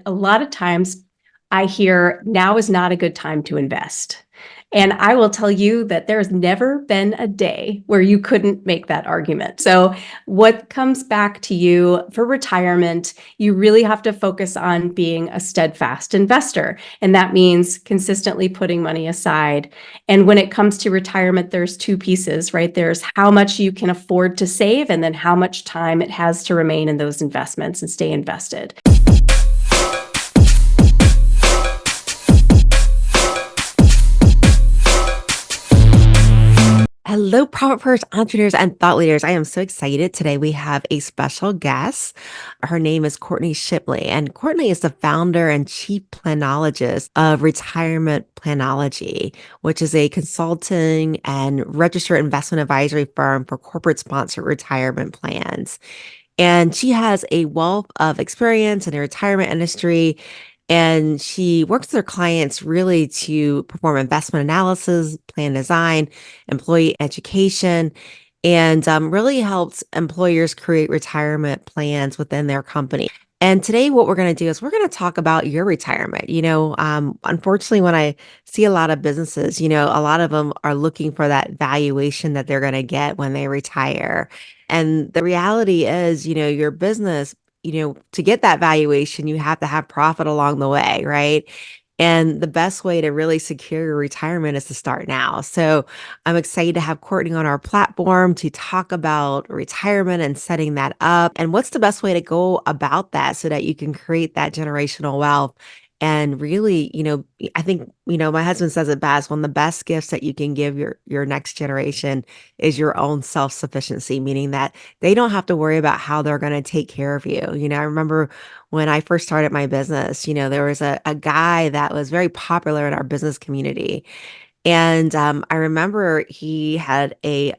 A lot of times I hear now is not a good time to invest. And I will tell you that there's never been a day where you couldn't make that argument. So, what comes back to you for retirement, you really have to focus on being a steadfast investor. And that means consistently putting money aside. And when it comes to retirement, there's two pieces, right? There's how much you can afford to save, and then how much time it has to remain in those investments and stay invested. Hello, Profit First entrepreneurs and thought leaders. I am so excited. Today we have a special guest. Her name is Courtney Shipley, and Courtney is the founder and chief planologist of Retirement Planology, which is a consulting and registered investment advisory firm for corporate sponsored retirement plans. And she has a wealth of experience in the retirement industry. And she works with her clients really to perform investment analysis, plan design, employee education, and really helps employers create retirement plans within their company. And today, what we're going to do is we're going to talk about your retirement. Unfortunately, when I see a lot of businesses, a lot of them are looking for that valuation that they're going to get when they retire. And the reality is, your business, to get that valuation, you have to have profit along the way, right? And the best way to really secure your retirement is to start now. So I'm excited to have Courtney on our platform to talk about retirement and setting that up. And what's the best way to go about that so that you can create that generational wealth? And really, I think, my husband says it best, one of the best gifts that you can give your next generation is your own self-sufficiency, meaning that they don't have to worry about how they're going to take care of you. I remember when I first started my business, there was a guy that was very popular in our business community. And I remember he had a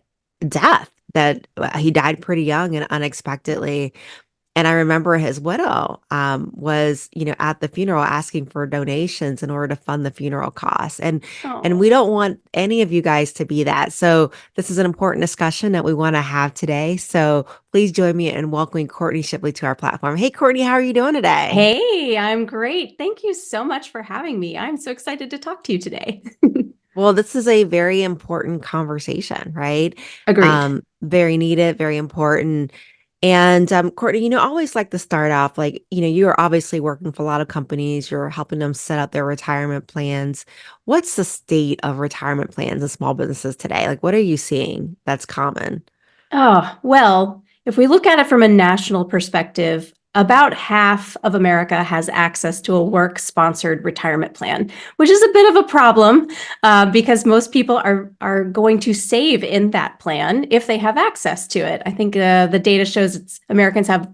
death that he died pretty young and unexpectedly. And I remember his widow was, at the funeral asking for donations in order to fund the funeral costs. And Oh. we don't want any of you guys to be that. So this is an important discussion that we want to have today. So please join me in welcoming Courtney Shipley to our platform. Hey, Courtney, how are you doing today? Hey, I'm great. Thank you so much for having me. I'm so excited to talk to you today. Well, this is a very important conversation, right? Agreed. Very needed, very important. And Courtney, I always like to start off like, you're obviously working for a lot of companies, you're helping them set up their retirement plans. What's the state of retirement plans in small businesses today? Like, what are you seeing that's common? Oh, well, if we look at it from a national perspective, about half of America has access to a work-sponsored retirement plan, which is a bit of a problem because most people are going to save in that plan if they have access to it. I think the data shows Americans have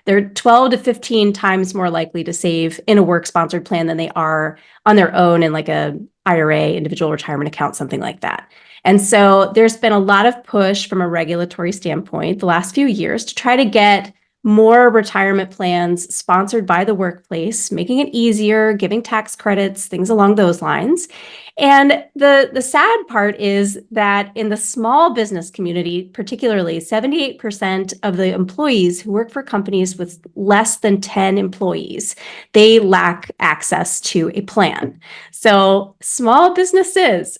they're 12 to 15 times more likely to save in a work-sponsored plan than they are on their own in like a IRA, individual retirement account, something like that. And so there's been a lot of push from a regulatory standpoint the last few years to try to get more retirement plans sponsored by the workplace, making it easier, giving tax credits, things along those lines. And the sad part is that in the small business community, particularly 78% of the employees who work for companies with less than 10 employees, they lack access to a plan. So small businesses,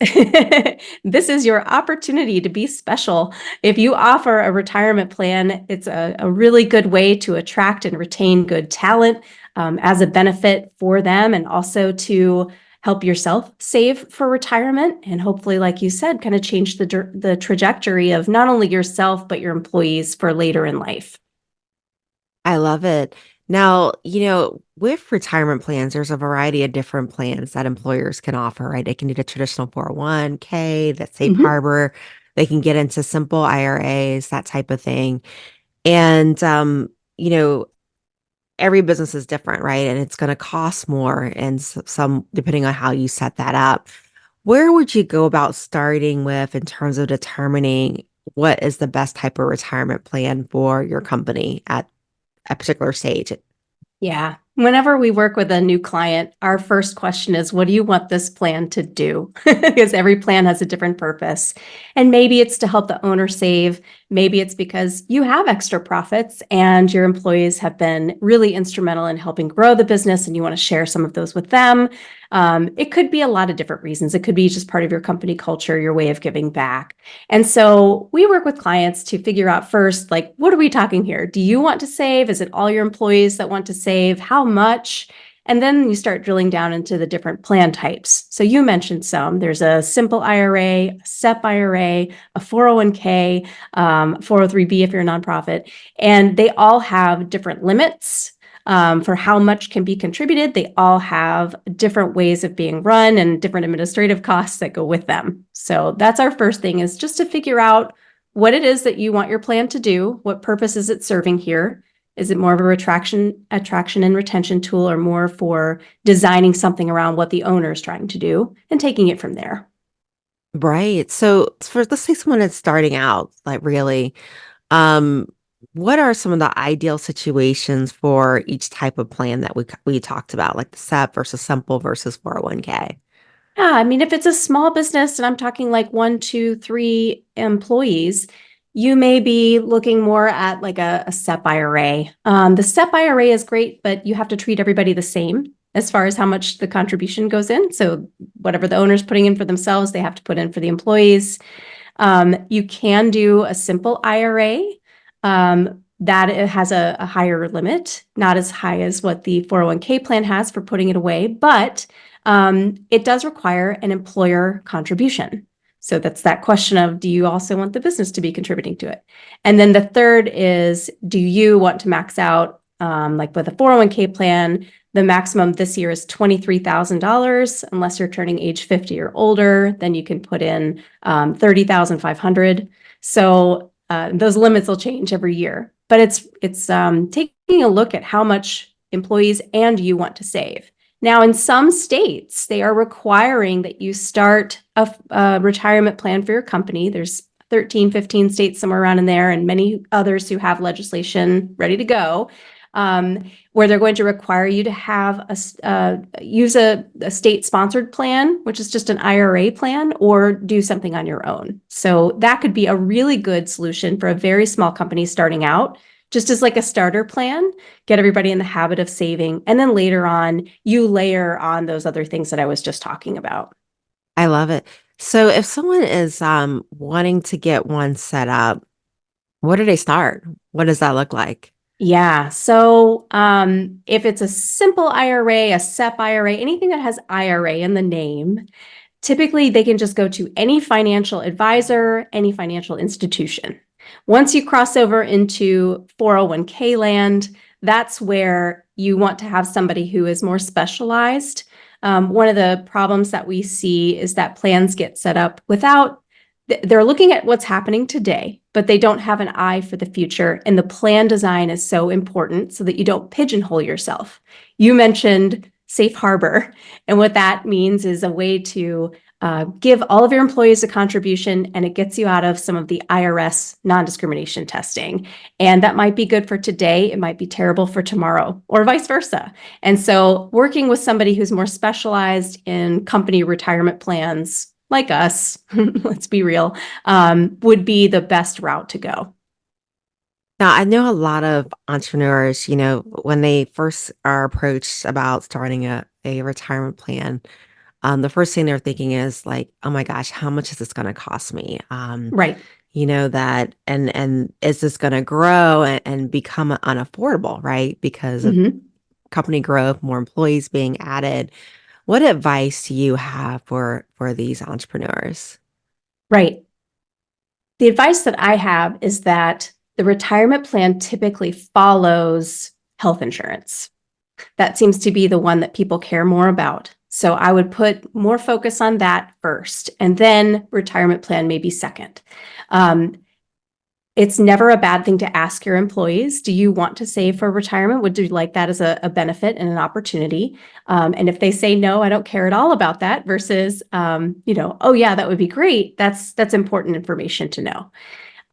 this is your opportunity to be special. If you offer a retirement plan, it's a really good way to attract and retain good talent as a benefit for them, and also to help yourself save for retirement. And hopefully, like you said, kind of change the trajectory of not only yourself, but your employees for later in life. I love it. Now, with retirement plans, there's a variety of different plans that employers can offer, right? They can do the traditional 401k, that safe Mhm. harbor. They can get into simple IRAs, that type of thing. And, you know, every business is different, right? And it's going to cost more and some, depending on how you set that up. Where would you go about starting with in terms of determining what is the best type of retirement plan for your company at a particular stage? Yeah. Whenever we work with a new client, our first question is, what do you want this plan to do? Because every plan has a different purpose. And maybe it's to help the owner save. Maybe it's because you have extra profits and your employees have been really instrumental in helping grow the business and you want to share some of those with them. It could be a lot of different reasons. It could be just part of your company culture, your way of giving back. And so we work with clients to figure out first, like, what are we talking here? Do you want to save? Is it all your employees that want to save? How much? And then you start drilling down into the different plan types. So you mentioned some. There's a simple IRA, a SEP IRA, a 401k, 403b if you're a nonprofit, and they all have different limits for how much can be contributed. They all have different ways of being run and different administrative costs that go with them. So that's our first thing, is just to figure out what it is that you want your plan to do. What purpose is it serving here? Is it more of a attraction and retention tool, or more for designing something around what the owner is trying to do and taking it from there? Right. So for let's say someone that's starting out, like really, um, what are some of the ideal situations for each type of plan that we talked about, like the SEP versus simple versus 401k? Yeah, I mean, if it's a small business and I'm talking like 1, 2, 3 employees, you may be looking more at like a SEP IRA. The SEP IRA is great, but you have to treat everybody the same as far as how much the contribution goes in. So whatever the owner's putting in for themselves, they have to put in for the employees. You can do a simple IRA that it has a higher limit, not as high as what the 401k plan has for putting it away, but it does require an employer contribution. So that's that question of, do you also want the business to be contributing to it? And then the third is, do you want to max out, like with a 401k plan, the maximum this year is $23,000. Unless you're turning age 50 or older, then you can put in 30,500. So those limits will change every year. But it's taking a look at how much employees and you want to save. Now, in some states, they are requiring that you start a retirement plan for your company. There's 13, 15 states somewhere around in there, and many others who have legislation ready to go, where they're going to require you to have use a state-sponsored plan, which is just an IRA plan, or do something on your own. So that could be a really good solution for a very small company starting out, just as like a starter plan, get everybody in the habit of saving. And then later on, you layer on those other things that I was just talking about. I love it. So if someone is wanting to get one set up, where do they start? What does that look like? Yeah. So if it's a simple IRA, a SEP IRA, anything that has IRA in the name, typically they can just go to any financial advisor, any financial institution. Once you cross over into 401k land, that's where you want to have somebody who is more specialized. One of the problems that we see is that plans get set up without, they're looking at what's happening today, but they don't have an eye for the future. And the plan design is so important so that you don't pigeonhole yourself. You mentioned safe harbor. And what that means is a way to give all of your employees a contribution, and it gets you out of some of the IRS non-discrimination testing. And that might be good for today. It might be terrible for tomorrow, or vice versa. And so working with somebody who's more specialized in company retirement plans, like us, let's be real, would be the best route to go. Now, I know a lot of entrepreneurs, when they first are approached about starting a retirement plan, the first thing they're thinking is like, oh my gosh, how much is this going to cost me? Right. That, and is this going to grow and become unaffordable, right? Because of Mhm. company growth, more employees being added. What advice do you have for these entrepreneurs? Right. The advice that I have is that the retirement plan typically follows health insurance. That seems to be the one that people care more about. So I would put more focus on that first, and then retirement plan maybe second. Um, it's never a bad thing to ask your employees, do you want to save for retirement? Would you like that as a benefit and an opportunity? And if they say, no, I don't care at all about that, versus, oh yeah, that would be great. That's important information to know.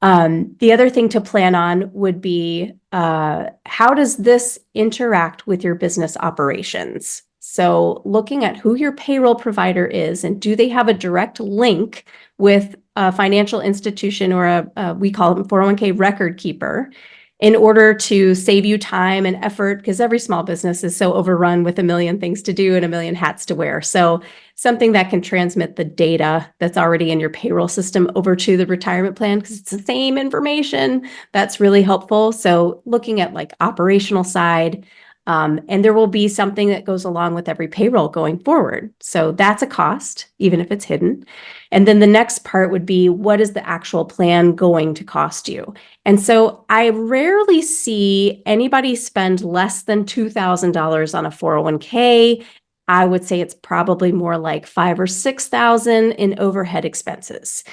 The other thing to plan on would be how does this interact with your business operations? So looking at who your payroll provider is and do they have a direct link with a financial institution or we call them 401k record keeper in order to save you time and effort, because every small business is so overrun with a million things to do and a million hats to wear. So something that can transmit the data that's already in your payroll system over to the retirement plan, because it's the same information, that's really helpful. So looking at like operational side, and there will be something that goes along with every payroll going forward. So that's a cost, even if it's hidden. And then the next part would be, what is the actual plan going to cost you? And so I rarely see anybody spend less than $2,000 on a 401k. I would say it's probably more like 5,000 or 6,000 in overhead expenses.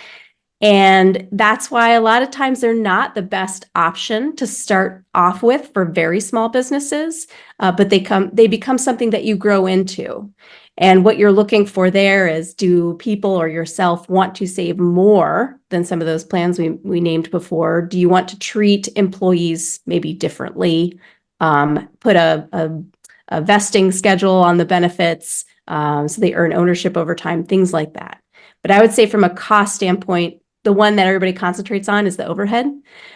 And that's why a lot of times they're not the best option to start off with for very small businesses, but they become something that you grow into. And what you're looking for there is, do people or yourself want to save more than some of those plans we named before? Do you want to treat employees maybe differently? Put a vesting schedule on the benefits so they earn ownership over time, things like that. But I would say from a cost standpoint, the one that everybody concentrates on is the overhead.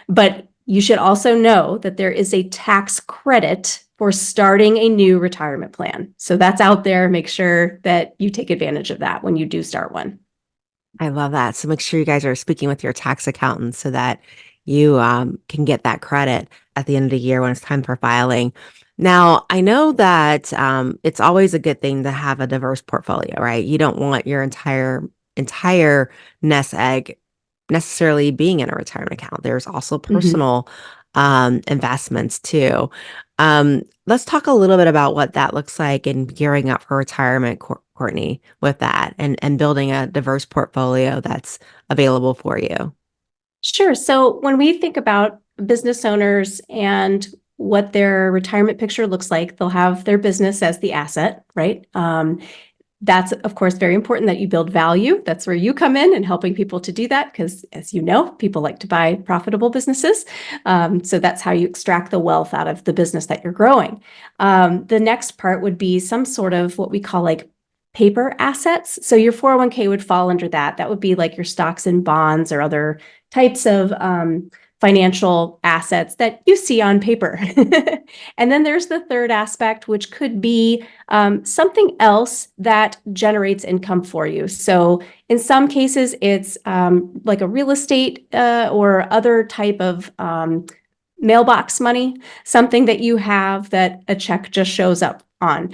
But you should also know that there is a tax credit for starting a new retirement plan. So that's out there. Make sure that you take advantage of that when you do start one. I love that. So make sure you guys are speaking with your tax accountant so that you can get that credit at the end of the year when it's time for filing. Now, I know that it's always a good thing to have a diverse portfolio, right? You don't want your entire nest egg necessarily being in a retirement account. There's also Mhm. personal investments too. Let's talk a little bit about what that looks like in gearing up for retirement, Courtney, with that and building a diverse portfolio that's available for you. Sure. So when we think about business owners and what their retirement picture looks like, they'll have their business as the asset, right? That's, of course, very important that you build value. That's where you come in and helping people to do that, because as you know, people like to buy profitable businesses. So that's how you extract the wealth out of the business that you're growing. The next part would be some sort of what we call like paper assets. So your 401k would fall under that. That would be like your stocks and bonds or other types of financial assets that you see on paper. And then there's the third aspect, which could be something else that generates income for you. So in some cases, it's like a real estate or other type of mailbox money, something that you have that a check just shows up on.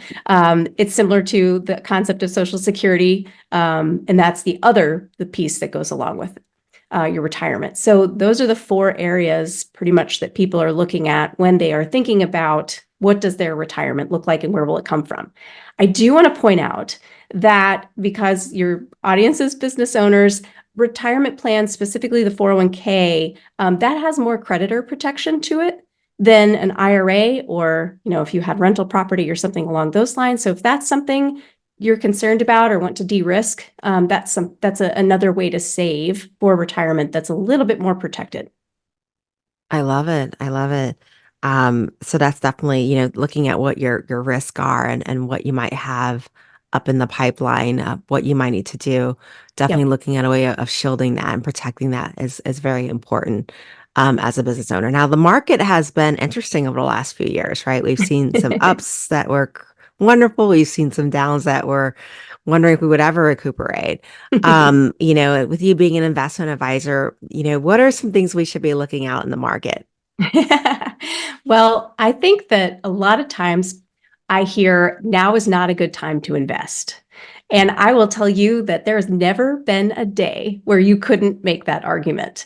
It's similar to the concept of Social Security, and that's the piece that goes along with your retirement. So those are the four areas pretty much that people are looking at when they are thinking about what does their retirement look like and where will it come from. I do want to point out that because your audience is business owners, retirement plans, specifically the 401k, that has more creditor protection to it than an IRA, or, if you had rental property or something along those lines. So if that's something you're concerned about or want to de-risk, that's another way to save for retirement that's a little bit more protected. I love it. I love it. So that's definitely, looking at what your risks are and what you might have up in the pipeline, what you might need to do. Definitely Yep. looking at a way of shielding that and protecting that is very important as a business owner. Now, the market has been interesting over the last few years, right? We've seen some ups that were wonderful. We've seen some downs that were wondering if we would ever recuperate. With you being an investment advisor, what are some things we should be looking out in the market? Well, I think that a lot of times I hear now is not a good time to invest. And I will tell you that there's never been a day where you couldn't make that argument.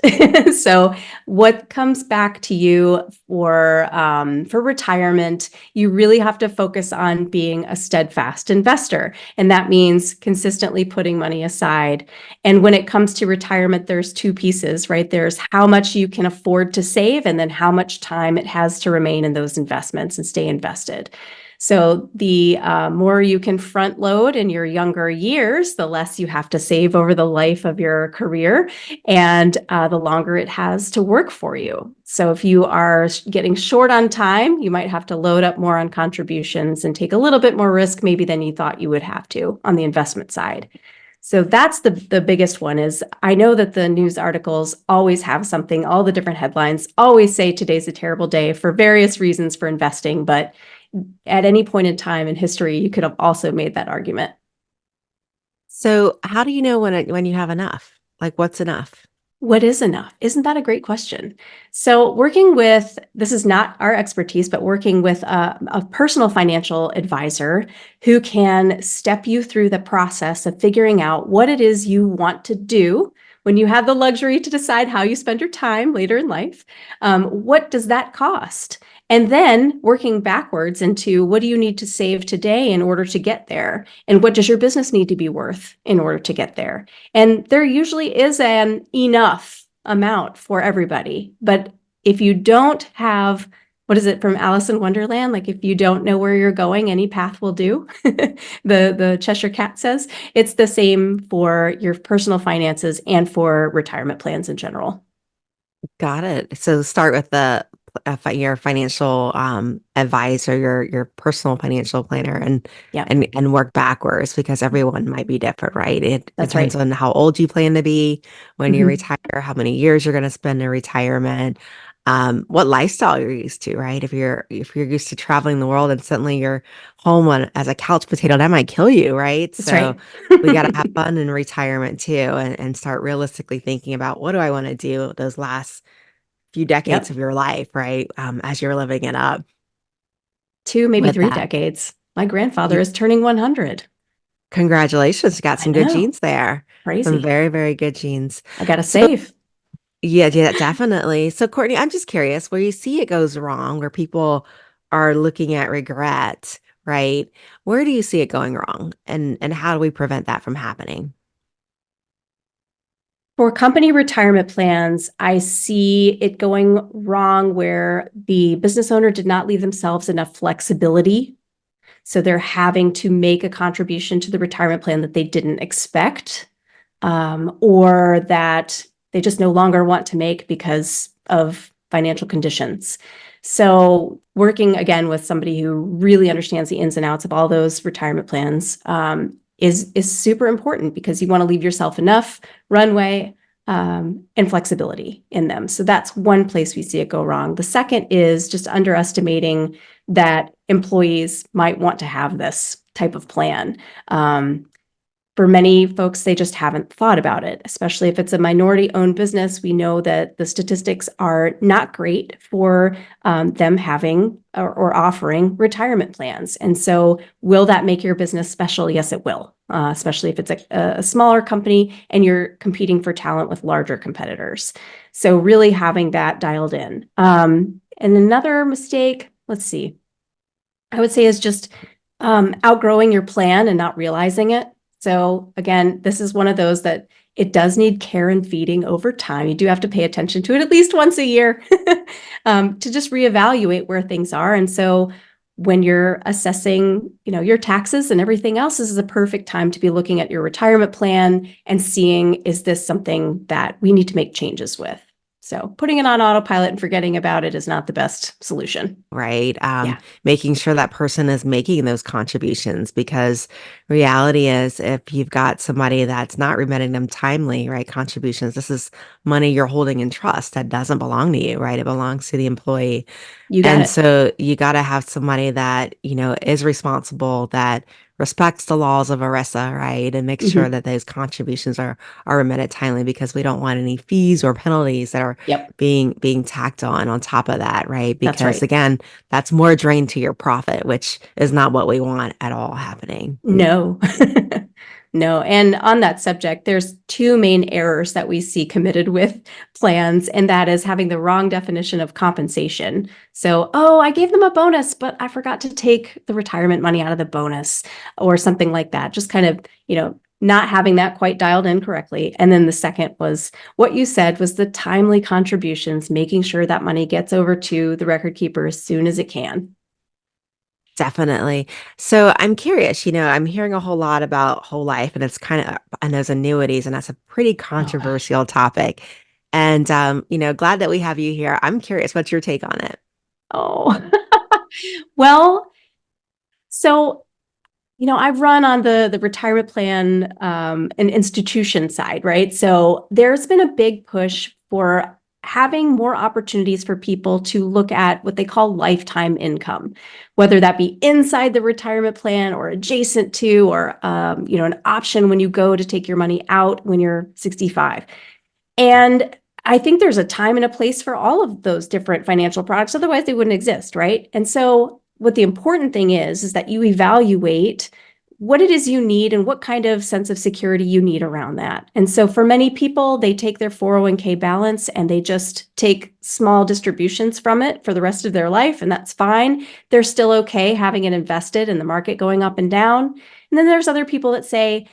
So what comes back to you for retirement, you really have to focus on being a steadfast investor. And that means consistently putting money aside. And when it comes to retirement, there's two pieces, right? There's how much you can afford to save, and then how much time it has to remain in those investments and stay invested. So the more you can front load in your younger years, the less you have to save over the life of your career, and the longer it has to work for you. So if you are getting short on time, you might have to load up more on contributions and take a little bit more risk maybe than you thought you would have to on the investment side. So that's the biggest one. Is I know that the news articles always have something, all the different headlines always say today's a terrible day for various reasons for investing, but at any point in time in history, you could have also made that argument. So how do you know when you have enough? Like what's enough? What is enough? Isn't that a great question? So this is not our expertise, but working with a personal financial advisor who can step you through the process of figuring out what it is you want to do when you have the luxury to decide how you spend your time later in life. What does that cost? And then working backwards into what do you need to save today in order to get there? And what does your business need to be worth in order to get there? And there usually is an enough amount for everybody. But if you don't have, what is it from Alice in Wonderland? Like if you don't know where you're going, any path will do. The Cheshire Cat says it's the same for your personal finances and for retirement plans in general. Got it. So start with your financial advisor, your personal financial planner, and Yeah, and work backwards because everyone might be different, right? It that's depends right. on how old you plan to be when you Mhm. retire, how many years you're going to spend in retirement, what lifestyle you're used to, right? If you're used to traveling the world and suddenly you're home as a couch potato, that might kill you, right? That's So right. we got to have fun in retirement too, and start realistically thinking about what do I want to do those last few decades Yep. of your life, right? As you're living it up Two, maybe with three that. decades. My grandfather You, is turning 100. congratulations. You got I some good know. genes there. Some Crazy. very, very good genes. I got to So, save. yeah, yeah, definitely. So, Courtney, I'm just curious where you see it goes wrong, where people are looking at regret, right? Where do you see it going wrong? And how do we prevent that from happening? For company retirement plans, I see it going wrong where the business owner did not leave themselves enough flexibility. So they're having to make a contribution to the retirement plan that they didn't expect, or that they just no longer want to make because of financial conditions. So working again with somebody who really understands the ins and outs of all those retirement plans is super important because you want to leave yourself enough runway and flexibility in them. So that's one place we see it go wrong. The second is just underestimating that employees might want to have this type of plan. For many folks, they just haven't thought about it, especially if it's a minority owned business. We know that the statistics are not great for them having or offering retirement plans. And so, will that make your business special? Yes, it will, especially if it's a smaller company and you're competing for talent with larger competitors. So, really having that dialed in. And another mistake, let's see, I would say is just outgrowing your plan and not realizing it. So again, this is one of those that it does need care and feeding over time. You do have to pay attention to it at least once a year to just reevaluate where things are. And so when you're assessing, your taxes and everything else, this is a perfect time to be looking at your retirement plan and seeing, is this something that we need to make changes with? So putting it on autopilot and forgetting about it is not the best solution. Right? Yeah, Making sure that person is making those contributions because reality is if you've got somebody that's not remitting them timely, right? Contributions, this is money you're holding in trust that doesn't belong to you, right? It belongs to the employee. you got And it. so you got to have somebody that, is responsible, that respects the laws of ERISA, right? And makes sure Mhm. that those contributions are remitted timely because we don't want any fees or penalties that are Yep, being tacked on top of that, right? that's Because right. again, that's more drain to your profit, which is not what we want at all happening. No. No. And on that subject, there's two main errors that we see committed with plans, and that is having the wrong definition of compensation. So, oh, I gave them a bonus, but I forgot to take the retirement money out of the bonus or something like that. Just kind of, not having that quite dialed in correctly. And then the second was what you said was the timely contributions, making sure that money gets over to the record keeper as soon as it can. Definitely. So I'm curious, I'm hearing a whole lot about whole life and it's kind of and those annuities, and that's a pretty Oh gosh. controversial topic. And glad that we have you here. I'm curious, what's your take on it? Oh. Well, so I've run on the retirement plan and institution side, right? So there's been a big push for having more opportunities for people to look at what they call lifetime income, whether that be inside the retirement plan or adjacent to, or an option when you go to take your money out when you're 65. And I think there's a time and a place for all of those different financial products. Otherwise, they wouldn't exist, right? And so, what the important thing is that you evaluate what it is you need and what kind of sense of security you need around that. And so, for many people, they take their 401k balance and they just take small distributions from it for the rest of their life, and that's fine. They're still okay having it invested in the market going up and down. And then there's other people that say,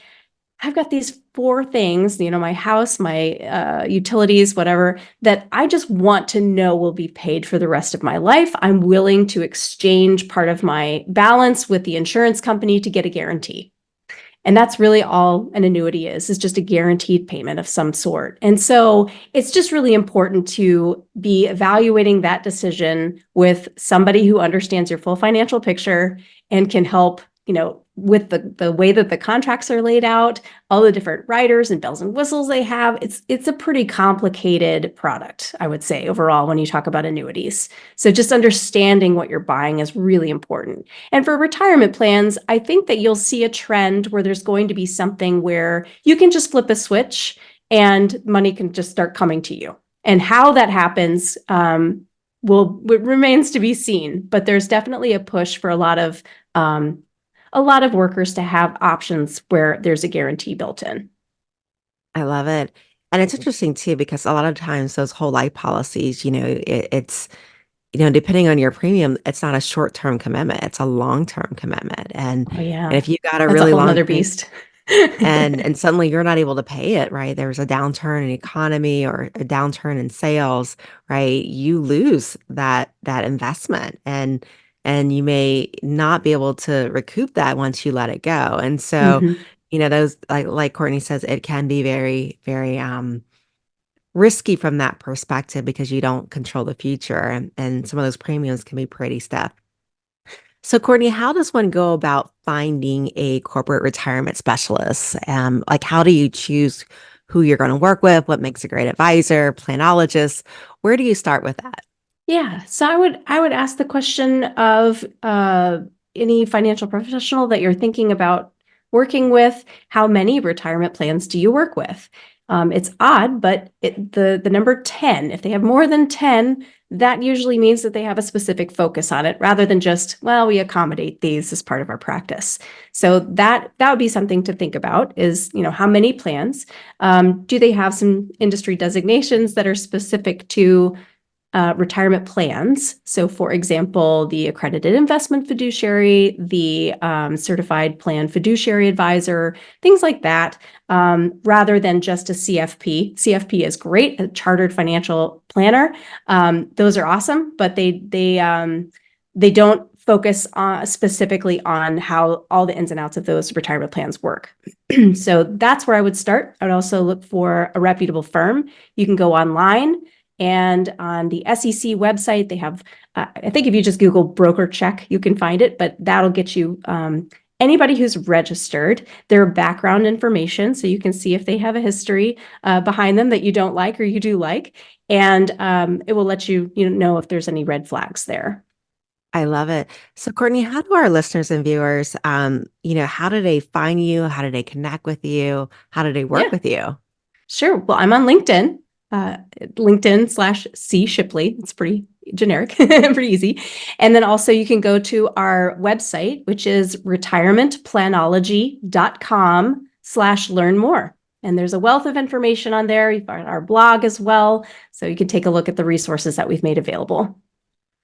I've got these four things, my house, my utilities, whatever, that I just want to know will be paid for the rest of my life. I'm willing to exchange part of my balance with the insurance company to get a guarantee. And that's really all an annuity is just a guaranteed payment of some sort. And so it's just really important to be evaluating that decision with somebody who understands your full financial picture and can help, with the way that the contracts are laid out, all the different riders and bells and whistles they have. It's a pretty complicated product, I would say, overall, when you talk about annuities. So just understanding what you're buying is really important. And for retirement plans, I think that you'll see a trend where there's going to be something where you can just flip a switch and money can just start coming to you. And how that happens remains to be seen. But there's definitely a push for a lot of workers to have options where there's a guarantee built in. I love it. And it's interesting too, because a lot of times those whole life policies, it's depending on your premium, it's not a short-term commitment, it's a long-term commitment. Oh And yeah, if you got a that's a really whole long nother premium, beast. and suddenly you're not able to pay it, right? There's a downturn in economy or a downturn in sales, right? You lose that investment, and you may not be able to recoup that once you let it go. And so, Mhm. those, like Courtney says, it can be very, very risky from that perspective because you don't control the future, and some of those premiums can be pretty stiff. So, Courtney, how does one go about finding a corporate retirement specialist? Like, how do you choose who you're going to work with? What makes a great advisor, planologist? Where do you start with that? Yeah, so I would ask the question of any financial professional that you're thinking about working with. How many retirement plans do you work with? It's odd, but the number 10, if they have more than 10, that usually means that they have a specific focus on it rather than just, well, we accommodate these as part of our practice. So that would be something to think about is, how many plans? Do they have some industry designations that are specific to retirement plans? So, for example, the accredited investment fiduciary, the certified plan fiduciary advisor, things like that, rather than just a CFP. CFP is great, a chartered financial planner. Those are awesome, but they don't focus on specifically on how all the ins and outs of those retirement plans work. So that's where I would start. I would also look for a reputable firm. You can go online, and on the SEC website, they have, I think if you just Google broker check, you can find it, but that'll get you anybody who's registered, their background information. So you can see if they have a history behind them that you don't like or you do like. And it will let you know if there's any red flags there. I love it. So, Courtney, how do our listeners and viewers, how do they find you? How do they connect with you? How do they work Yeah. with you? Sure. Well, I'm on LinkedIn, LinkedIn/C Shipley. It's pretty generic, pretty easy. And then also you can go to our website, which is retirementplanology.com/learn more. And there's a wealth of information on there. You've got our blog as well. So you can take a look at the resources that we've made available.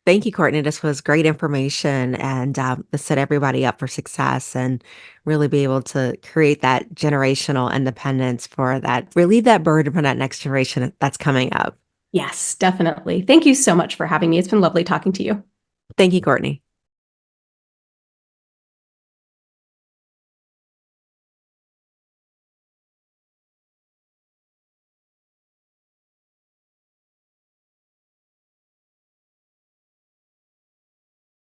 Thank you, Courtney. This was great information and to set everybody up for success and really be able to create that generational independence for that, relieve that burden from that next generation that's coming up. Yes, definitely. Thank you so much for having me. It's been lovely talking to you. Thank you, Courtney.